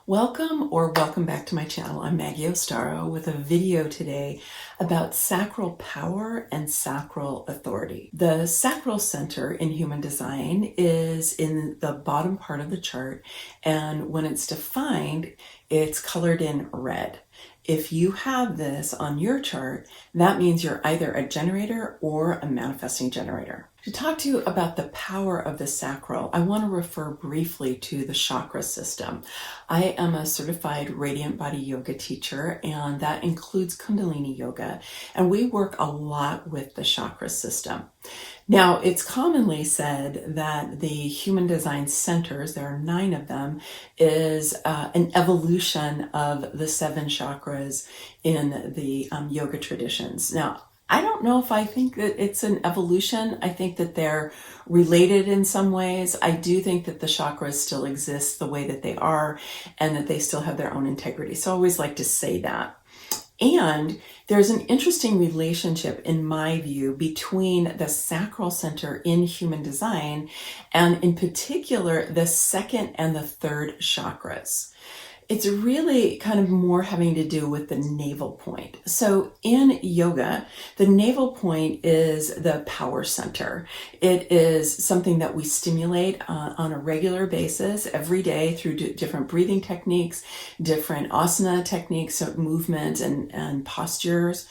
Welcome back to my channel. I'm Maggie Ostara with a video today about sacral power and sacral authority. The sacral center in human design is in the bottom part of the chart, and when it's defined, it's colored in red. If you have this on your chart, that means you're either a generator or a manifesting generator. To talk to you about the power of the sacral, I want to refer briefly to the chakra system. I am a certified radiant body yoga teacher, and that includes Kundalini yoga, and we work a lot with the chakra system. Now, it's commonly said that the human design centers, there are 9 of them, is an evolution of the 7 chakras in the yoga traditions. Now, I don't know if I think that it's an evolution. I think that they're related in some ways. I do think that the chakras still exist the way that they are and that they still have their own integrity. So I always like to say that. And there's an interesting relationship, in my view, between the sacral center in human design and in particular the 2nd and the 3rd chakras. It's really kind of more having to do with the navel point. So in yoga, the navel point is the power center. It is something that we stimulate on a regular basis every day through different breathing techniques, different asana techniques, so movement and postures,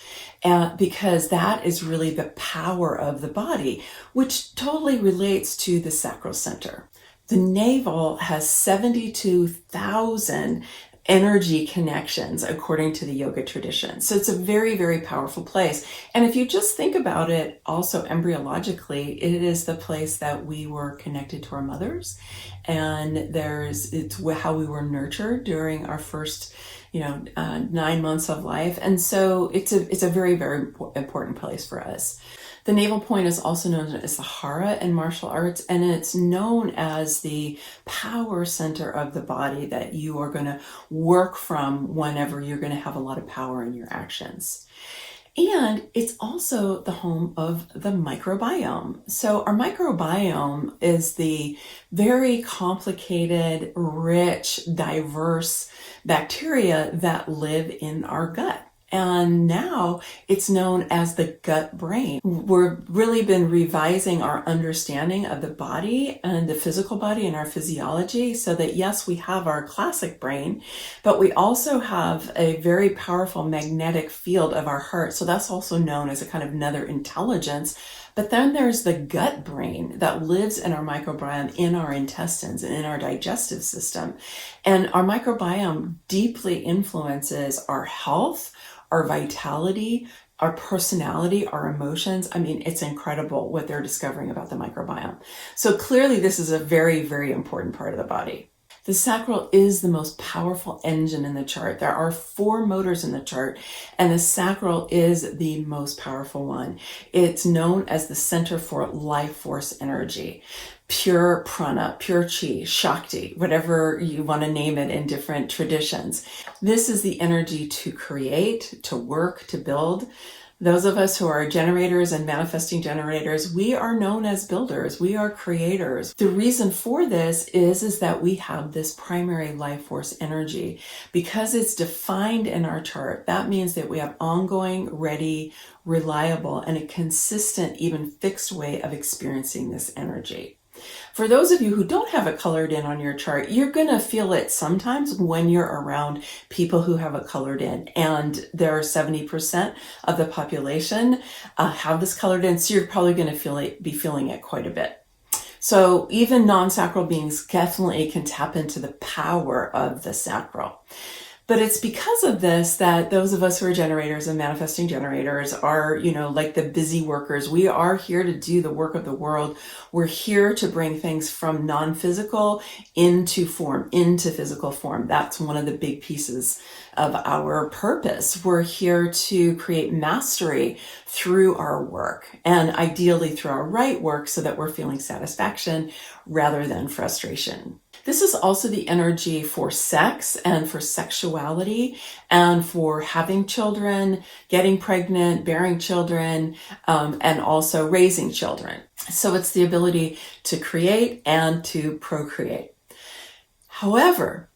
because that is really the power of the body, which totally relates to the sacral center. The navel has 72,000 energy connections according to the yoga tradition. So it's a very, very powerful place. And if you just think about it also embryologically, it is the place that we were connected to our mothers. And it's how we were nurtured during our first 9 months of life. And so it's a very, very important place for us. The navel point is also known as the hara in martial arts, and it's known as the power center of the body that you are going to work from whenever you're going to have a lot of power in your actions. And it's also the home of the microbiome. So our microbiome is the very complicated, rich, diverse bacteria that live in our gut. And now it's known as the gut brain. We've really been revising our understanding of the body and the physical body and our physiology so that yes, we have our classic brain, but we also have a very powerful magnetic field of our heart. So that's also known as a kind of another intelligence. But then there's the gut brain that lives in our microbiome, in our intestines, and in our digestive system. And our microbiome deeply influences our health, our vitality, our personality, our emotions. I mean, it's incredible what they're discovering about the microbiome. So clearly this is a very, very important part of the body. The sacral is the most powerful engine in the chart. There are 4 motors in the chart, and the sacral is the most powerful one. It's known as the center for life force energy. Pure prana, pure chi, shakti, whatever you want to name it in different traditions. This is the energy to create, to work, to build. Those of us who are generators and manifesting generators, we are known as builders. We are creators. The reason for this is that we have this primary life force energy. Because it's defined in our chart, that means that we have ongoing, ready, reliable, and a consistent, even fixed way of experiencing this energy. For those of you who don't have it colored in on your chart, you're going to feel it sometimes when you're around people who have it colored in. And there are 70% of the population have this colored in, so you're probably going to be feeling it quite a bit. So even non-sacral beings definitely can tap into the power of the sacral. But it's because of this that those of us who are generators and manifesting generators are, like the busy workers. We are here to do the work of the world. We're here to bring things from non-physical into form, into physical form. That's one of the big pieces of our purpose. We're here to create mastery through our work, and ideally through our right work, so that we're feeling satisfaction rather than frustration. This is also the energy for sex and for sexuality and for having children, getting pregnant, bearing children, and also raising children. So it's the ability to create and to procreate. However,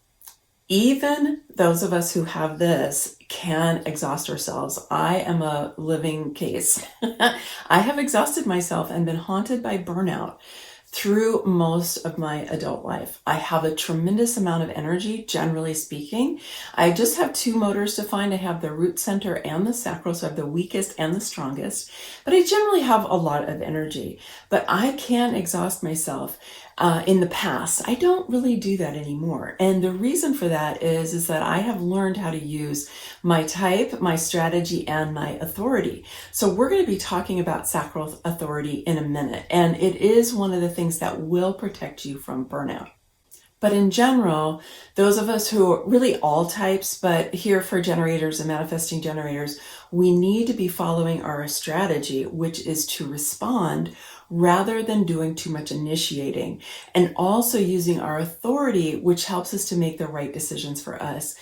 Even those of us who have this can exhaust ourselves. I am a living case. I have exhausted myself and been haunted by burnout through most of my adult life. I have a tremendous amount of energy, generally speaking. I just have two motors defined. I have the root center and the sacral, so I have the weakest and the strongest. But I generally have a lot of energy. But I can exhaust myself. In the past, I don't really do that anymore. And the reason for that is that I have learned how to use my type, my strategy, and my authority. So we're going to be talking about sacral authority in a minute. And it is one of the things that will protect you from burnout. But in general, those of us who are really all types, but here for generators and manifesting generators, we need to be following our strategy, which is to respond rather than doing too much initiating, and also using our authority, which helps us to make the right decisions for us.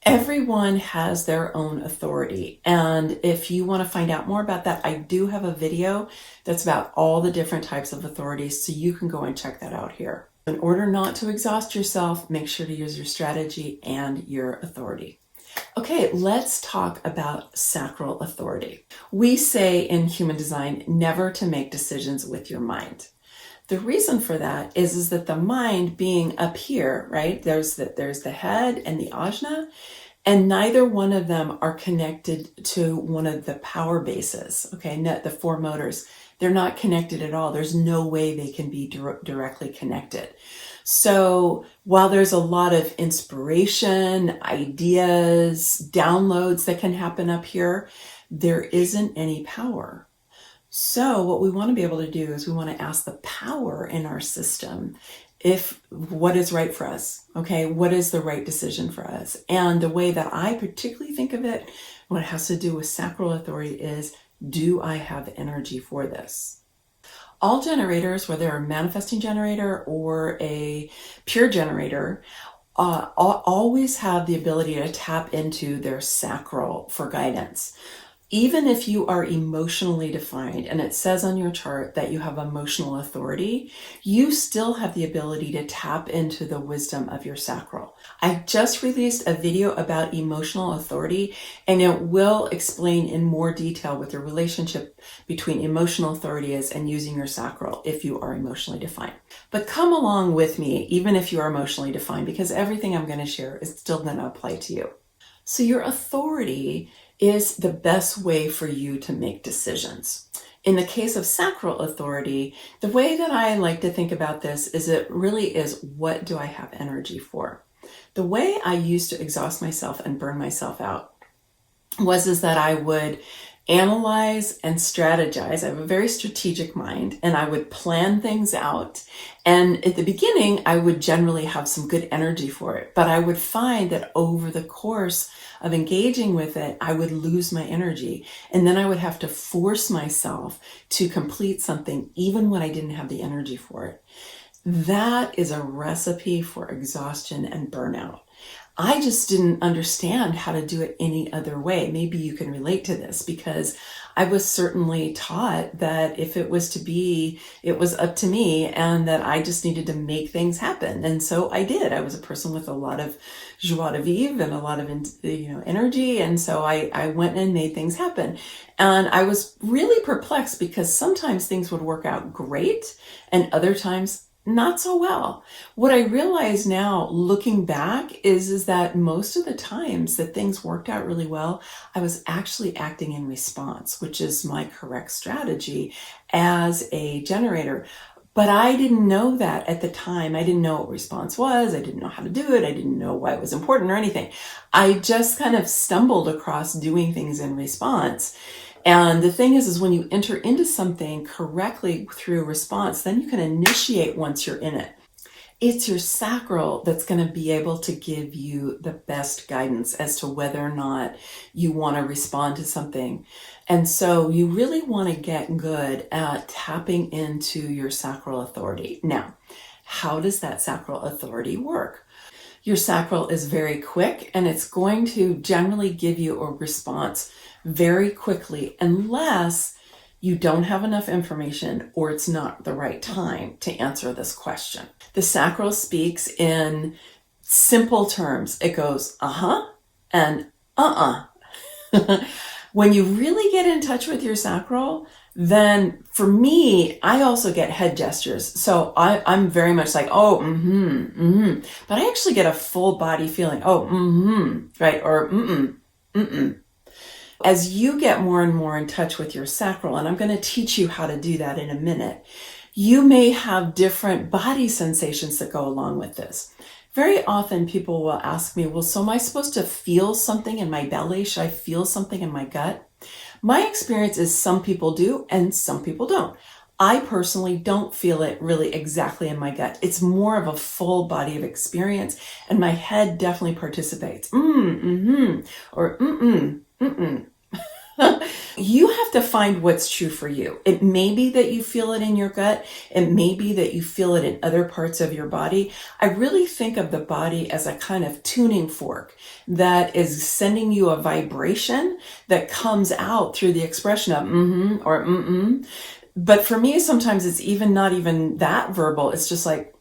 Everyone has their own authority. And if you want to find out more about that, I do have a video that's about all the different types of authorities, so you can go and check that out here. In order not to exhaust yourself, make sure to use your strategy and your authority. Okay, let's talk about sacral authority. We say in human design, never to make decisions with your mind. The reason for that is that the mind being up here, right? There's the head and the ajna, and neither one of them are connected to one of the power bases, okay? The four motors. They're not connected at all. There's no way they can be directly connected. So while there's a lot of inspiration, ideas, downloads that can happen up here, there isn't any power. So what we want to be able to do is we want to ask the power in our system if what is right for us, okay? What is the right decision for us? And the way that I particularly think of it, what it has to do with sacral authority is, do I have energy for this? All generators, whether they're a manifesting generator or a pure generator, always have the ability to tap into their sacral for guidance. Even if you are emotionally defined and it says on your chart that you have emotional authority, you still have the ability to tap into the wisdom of your sacral. I just released a video about emotional authority, and it will explain in more detail what the relationship between emotional authority is and using your sacral if you are emotionally defined. But come along with me, even if you are emotionally defined, because everything I'm going to share is still going to apply to you. So your authority is the best way for you to make decisions. In the case of sacral authority, the way that I like to think about this is it really is, what do I have energy for? The way I used to exhaust myself and burn myself out is that I would analyze and strategize. I have a very strategic mind, and I would plan things out. And at the beginning, I would generally have some good energy for it, but I would find that over the course of engaging with it, I would lose my energy. And then I would have to force myself to complete something even when I didn't have the energy for it. That is a recipe for exhaustion and burnout. I just didn't understand how to do it any other way. Maybe you can relate to this, because I was certainly taught that if it was to be, it was up to me, and that I just needed to make things happen. And so I did. I was a person with a lot of joie de vivre and a lot of energy. And so I went and made things happen. And I was really perplexed, because sometimes things would work out great and other times not so well. What I realize now, looking back, is that most of the times that things worked out really well, I was actually acting in response, which is my correct strategy as a generator. But I didn't know that at the time. I didn't know what response was. I didn't know how to do it. I didn't know why it was important or anything. I just kind of stumbled across doing things in response. And the thing is when you enter into something correctly through response, then you can initiate once you're in it. It's your sacral that's going to be able to give you the best guidance as to whether or not you want to respond to something. And so you really want to get good at tapping into your sacral authority. Now, how does that sacral authority work? Your sacral is very quick, and it's going to generally give you a response very quickly, unless you don't have enough information or it's not the right time to answer this question. The sacral speaks in Simple terms. It goes, uh-huh and uh-uh. When you really get in touch with your sacral, then for me, I also get head gestures. So I'm very much like, oh, but I actually get a full body feeling. Oh, right? Or mm-mm. As you get more and more in touch with your sacral, and I'm going to teach you how to do that in a minute, you may have different body sensations that go along with this. Very often people will ask me, well, so am I supposed to feel something in my belly? Should I feel something in my gut? My experience is some people do and some people don't. I personally don't feel it really exactly in my gut. It's more of a full body of experience, and my head definitely participates. Or You have to find what's true for you. It may be that you feel it in your gut. It may be that you feel it in other parts of your body. I really think of the body as a kind of tuning fork that is sending you a vibration that comes out through the expression of or But for me, sometimes it's not even that verbal. It's just like,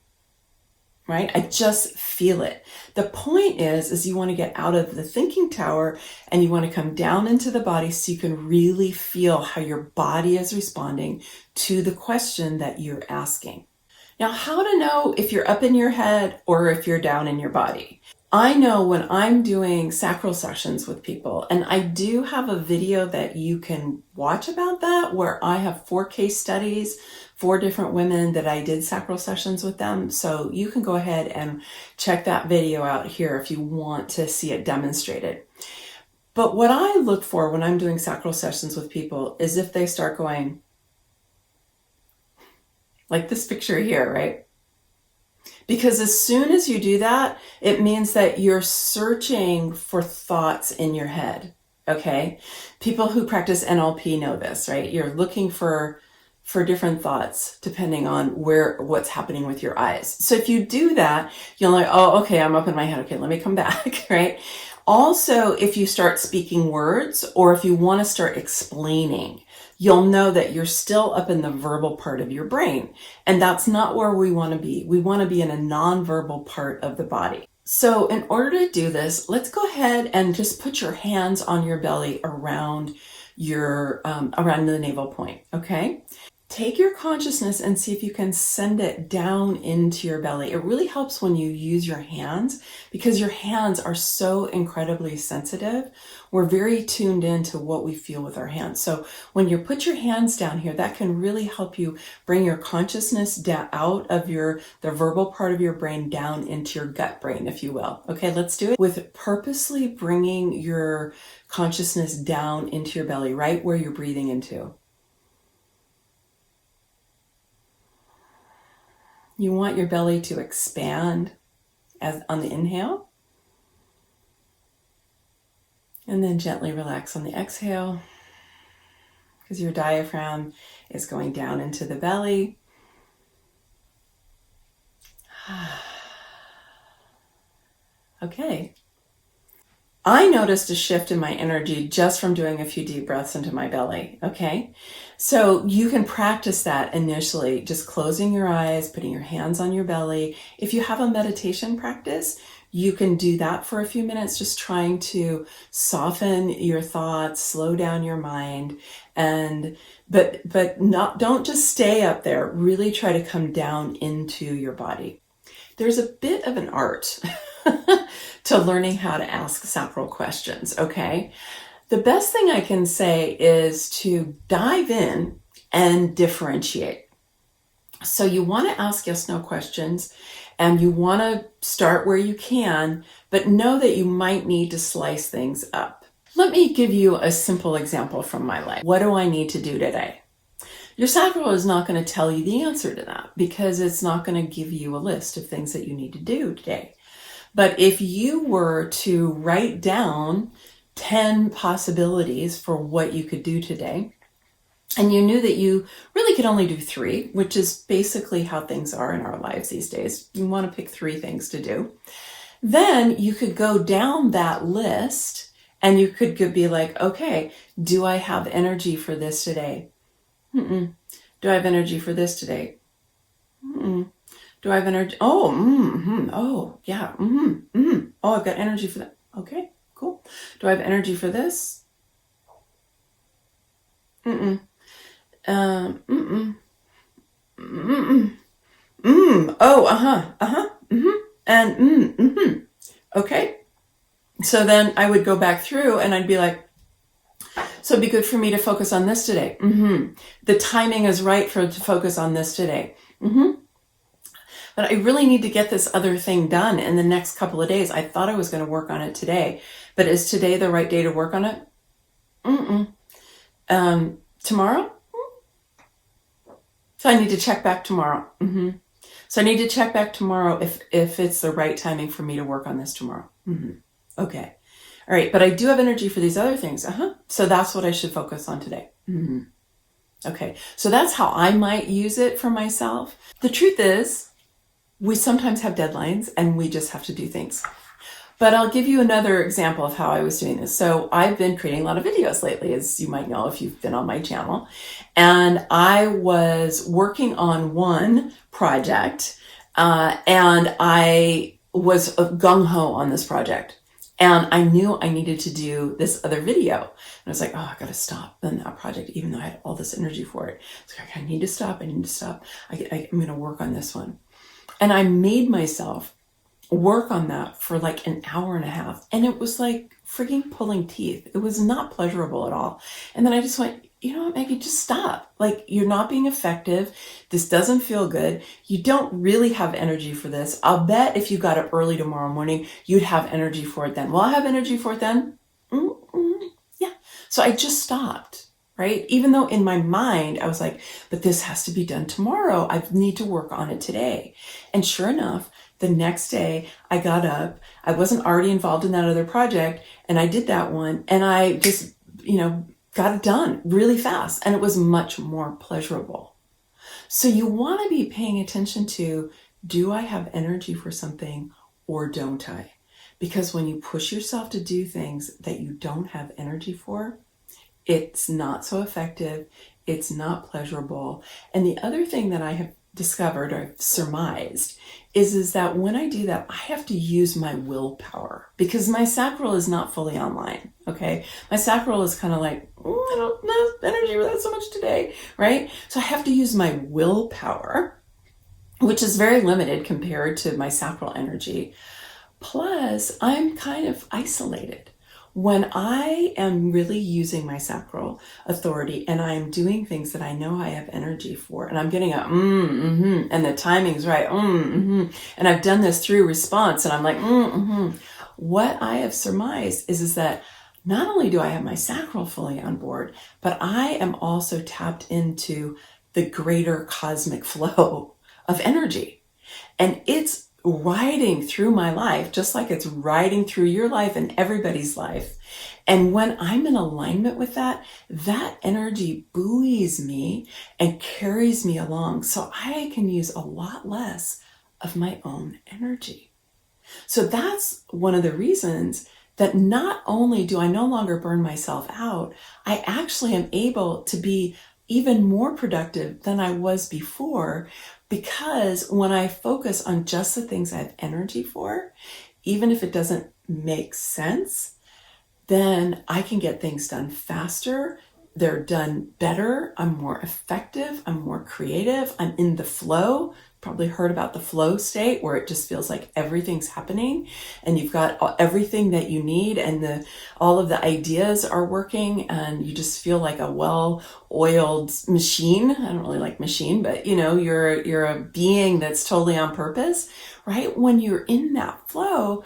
right? I just feel it. The point is you want to get out of the thinking tower and you want to come down into the body so you can really feel how your body is responding to the question that you're asking. Now, how to know if you're up in your head or if you're down in your body? I know when I'm doing sacral sessions with people, and I do have a video that you can watch about that, where I have 4 case studies, 4 different women that I did sacral sessions with them. So you can go ahead and check that video out here if you want to see it demonstrated. But what I look for when I'm doing sacral sessions with people is if they start going, like this picture here, right? Because as soon as you do that, it means that you're searching for thoughts in your head, okay? People who practice NLP know this, right? You're looking for different thoughts depending on what's happening with your eyes. So if you do that, you'll know, oh, okay, I'm up in my head. Okay, let me come back, right? Also, if you start speaking words or if you want to start explaining, you'll know that you're still up in the verbal part of your brain. And that's not where we want to be. We want to be in a nonverbal part of the body. So in order to do this, let's go ahead and just put your hands on your belly around around the navel point, okay? Take your consciousness and see if you can send it down into your belly. It really helps when you use your hands because your hands are so incredibly sensitive. We're very tuned into what we feel with our hands. So when you put your hands down here, that can really help you bring your consciousness down out of the verbal part of your brain down into your gut brain, if you will. Okay, let's do it with purposely bringing your consciousness down into your belly, right where you're breathing into. You want your belly to expand on the inhale, and then gently relax on the exhale because your diaphragm is going down into the belly. Okay. I noticed a shift in my energy just from doing a few deep breaths into my belly, okay? So you can practice that initially, just closing your eyes, putting your hands on your belly. If you have a meditation practice, you can do that for a few minutes, just trying to soften your thoughts, slow down your mind, but don't just stay up there. Really try to come down into your body. There's a bit of an art to learning how to ask sacral questions, okay? The best thing I can say is to dive in and differentiate. So you want to ask yes/no questions, and you want to start where you can, but know that you might need to slice things up. Let me give you a simple example from my life. What do I need to do today? Your sacral is not going to tell you the answer to that because it's not going to give you a list of things that you need to do today. But if you were to write down 10 possibilities for what you could do today, and you knew that you really could only do 3, which is basically how things are in our lives these days. You want to pick 3 things to do. Then you could go down that list and you could be like, okay, do I have energy for this today? Do I have energy for this today? Do I have energy? Oh, oh, yeah. Oh, I've got energy for that. Okay, cool. Do I have energy for this? Mm-mm. Mm-mm. Mm-mm. Oh, and okay. So then I would go back through and I'd be like, so it'd be good for me to focus on this today. The timing is right to focus on this today. But I really need to get this other thing done in the next couple of days. I thought I was going to work on it today, but is today the right day to work on it? Tomorrow? So I need to check back tomorrow. So I need to check back tomorrow if it's the right timing for me to work on this tomorrow. Okay. All right. But I do have energy for these other things. So that's what I should focus on today. Okay. So that's how I might use it for myself. The truth is, we sometimes have deadlines and we just have to do things. But I'll give you another example of how I was doing this. So I've been creating a lot of videos lately, as you might know if you've been on my channel. And I was working on one project and I was gung-ho on this project. And I knew I needed to do this other video. And I was like, oh, I got to stop on that project, even though I had all this energy for it. It's like, I need to stop. I'm going to work on this one. And I made myself work on that for like an hour and a half. And it was like freaking pulling teeth. It was not pleasurable at all. And then I just went, you know what, Maggie, just stop. Like, you're not being effective. This doesn't feel good. You don't really have energy for this. I'll bet if you got up early tomorrow morning, you'd have energy for it then. Will I have energy for it then? Yeah. So I just stopped, right? Even though in my mind, I was like, but this has to be done tomorrow. I need to work on it today. And sure enough, the next day I got up, I wasn't already involved in that other project, and I did that one, and I just, got it done really fast, and it was much more pleasurable. So you want to be paying attention to, do I have energy for something or don't I? Because when you push yourself to do things that you don't have energy for, it's not so effective, it's not pleasurable. And the other thing that I have discovered or surmised is that when I do that, I have to use my willpower because my sacral is not fully online. Okay. My sacral is kind of like, I don't have energy for that so much today. Right. So I have to use my willpower, which is very limited compared to my sacral energy. Plus I'm kind of isolated. When I am really using my sacral authority and I am doing things that I know I have energy for, and I'm getting a and the timing's right, and I've done this through response, and I'm like, what I have surmised is that not only do I have my sacral fully on board, but I am also tapped into the greater cosmic flow of energy. And it's riding through my life, just like it's riding through your life and everybody's life. And when I'm in alignment with that, that energy buoys me and carries me along so I can use a lot less of my own energy. So that's one of the reasons that not only do I no longer burn myself out, I actually am able to be even more productive than I was before, because when I focus on just the things I have energy for, even if it doesn't make sense, then I can get things done faster. They're done better. I'm more effective. I'm more creative. I'm in the flow. Probably heard about the flow state where it just feels like everything's happening and you've got everything that you need and all of the ideas are working and you just feel like a well-oiled machine. I don't really like machine, but you're a being that's totally on purpose, right? When you're in that flow,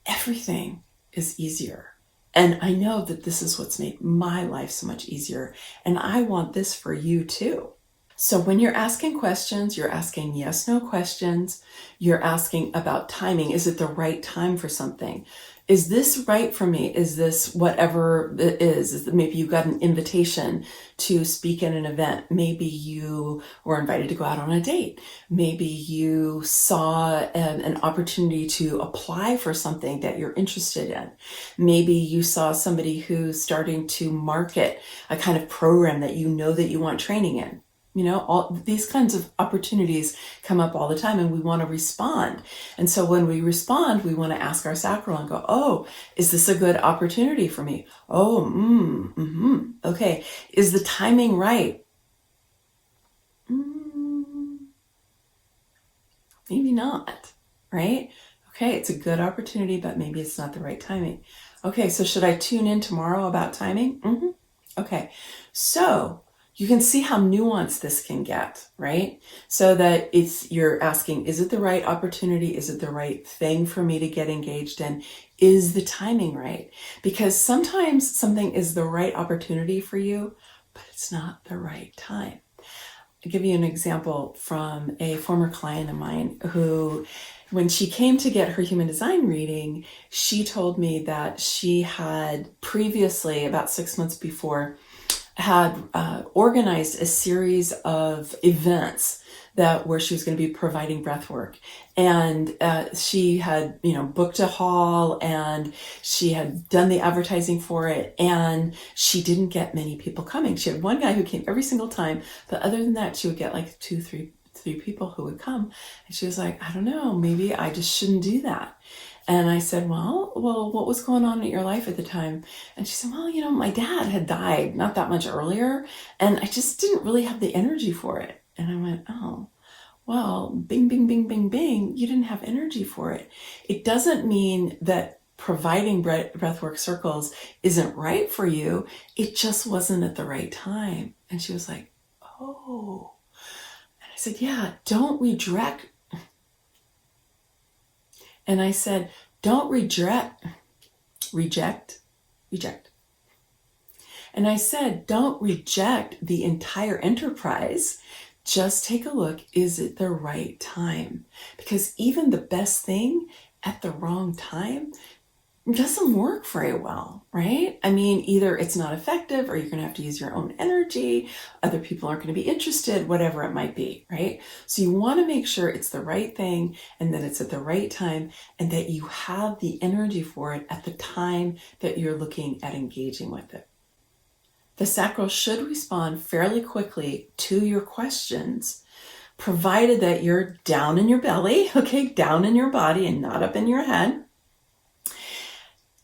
everything is easier. And I know that this is what's made my life so much easier. And I want this for you too. So when you're asking questions, you're asking yes, no questions. You're asking about timing. Is it the right time for something? Is this right for me? Is this whatever it is? Maybe you got an invitation to speak at an event. Maybe you were invited to go out on a date. Maybe you saw an opportunity to apply for something that you're interested in. Maybe you saw somebody who's starting to market a kind of program that you know that you want training in. All these kinds of opportunities come up all the time, and we want to respond. And so when we respond, we want to ask our sacral and go, oh, is this a good opportunity for me? Oh, okay. Is the timing right? Maybe not, right? Okay, it's a good opportunity, but maybe it's not the right timing. Okay, so should I tune in tomorrow about timing? Okay, so you can see how nuanced this can get, right? So that you're asking, is it the right opportunity? Is it the right thing for me to get engaged in? Is the timing right? Because sometimes something is the right opportunity for you, but it's not the right time. I'll give you an example from a former client of mine who, when she came to get her human design reading, she told me that she had previously, about 6 months before, had organized a series of events where she was going to be providing breath work. And she had, booked a hall, and she had done the advertising for it, and she didn't get many people coming. She had one guy who came every single time, but other than that, she would get like three people who would come. And she was like, I don't know, maybe I just shouldn't do that. And I said, well, what was going on in your life at the time? And she said, well, my dad had died not that much earlier, and I just didn't really have the energy for it. And I went, oh, well, bing, bing, bing, bing, bing, you didn't have energy for it. It doesn't mean that providing breathwork circles isn't right for you. It just wasn't at the right time. And she was like, oh. And I said, yeah, don't reject. And I said, don't reject. And I said, don't reject the entire enterprise. Just take a look, is it the right time? Because even the best thing at the wrong time doesn't work very well, right? I mean, either it's not effective, or you're going to have to use your own energy. Other people aren't going to be interested, whatever it might be, right? So you want to make sure it's the right thing, and that it's at the right time, and that you have the energy for it at the time that you're looking at engaging with it. The sacral should respond fairly quickly to your questions, provided that you're down in your belly, okay, down in your body and not up in your head.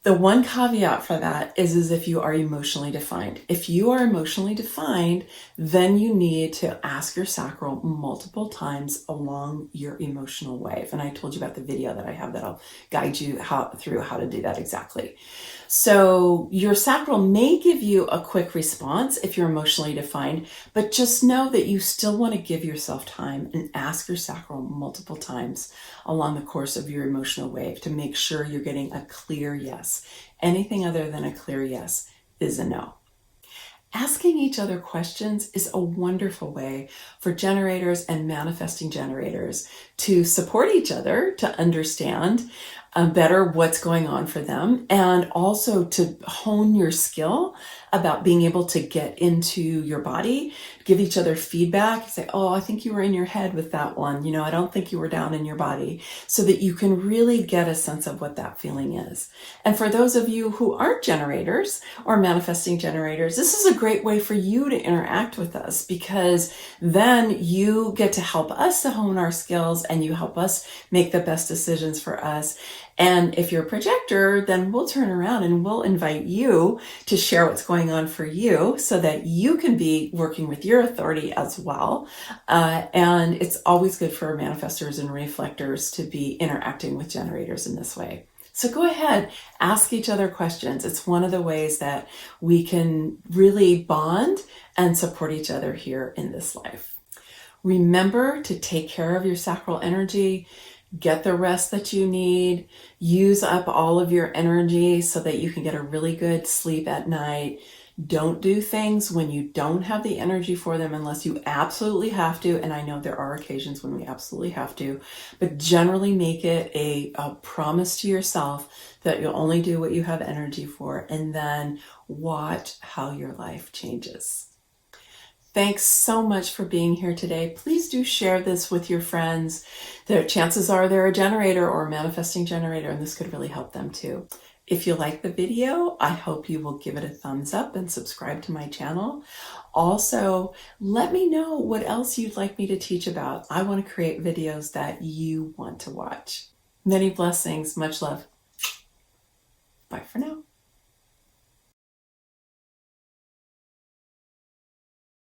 The one caveat for that is if you are emotionally defined. If you are emotionally defined, then you need to ask your sacral multiple times along your emotional wave. And I told you about the video that I have that'll guide you through how to do that exactly. So your sacral may give you a quick response if you're emotionally defined, but just know that you still want to give yourself time and ask your sacral multiple times along the course of your emotional wave to make sure you're getting a clear yes. Anything other than a clear yes is a no. Asking each other questions is a wonderful way for generators and manifesting generators to support each other, to understand better what's going on for them, and also to hone your skill about being able to get into your body, give each other feedback, say, oh, I think you were in your head with that one. I don't think you were down in your body, so that you can really get a sense of what that feeling is. And for those of you who aren't generators or manifesting generators, this is a great way for you to interact with us, because then you get to help us to hone our skills, and you help us make the best decisions for us. And if you're a projector, then we'll turn around and we'll invite you to share what's going on for you, so that you can be working with your authority as well. And it's always good for manifestors and reflectors to be interacting with generators in this way. So go ahead, ask each other questions. It's one of the ways that we can really bond and support each other here in this life. Remember to take care of your sacral energy. Get the rest that you need. Use up all of your energy so that you can get a really good sleep at night. Don't do things when you don't have the energy for them unless you absolutely have to. And I know there are occasions when we absolutely have to, but generally make it a promise to yourself that you'll only do what you have energy for, and then watch how your life changes. Thanks so much for being here today. Please do share this with your friends. Chances are they're a generator or a manifesting generator, and this could really help them too. If you like the video, I hope you will give it a thumbs up and subscribe to my channel. Also, let me know what else you'd like me to teach about. I want to create videos that you want to watch. Many blessings, much love. Bye for now.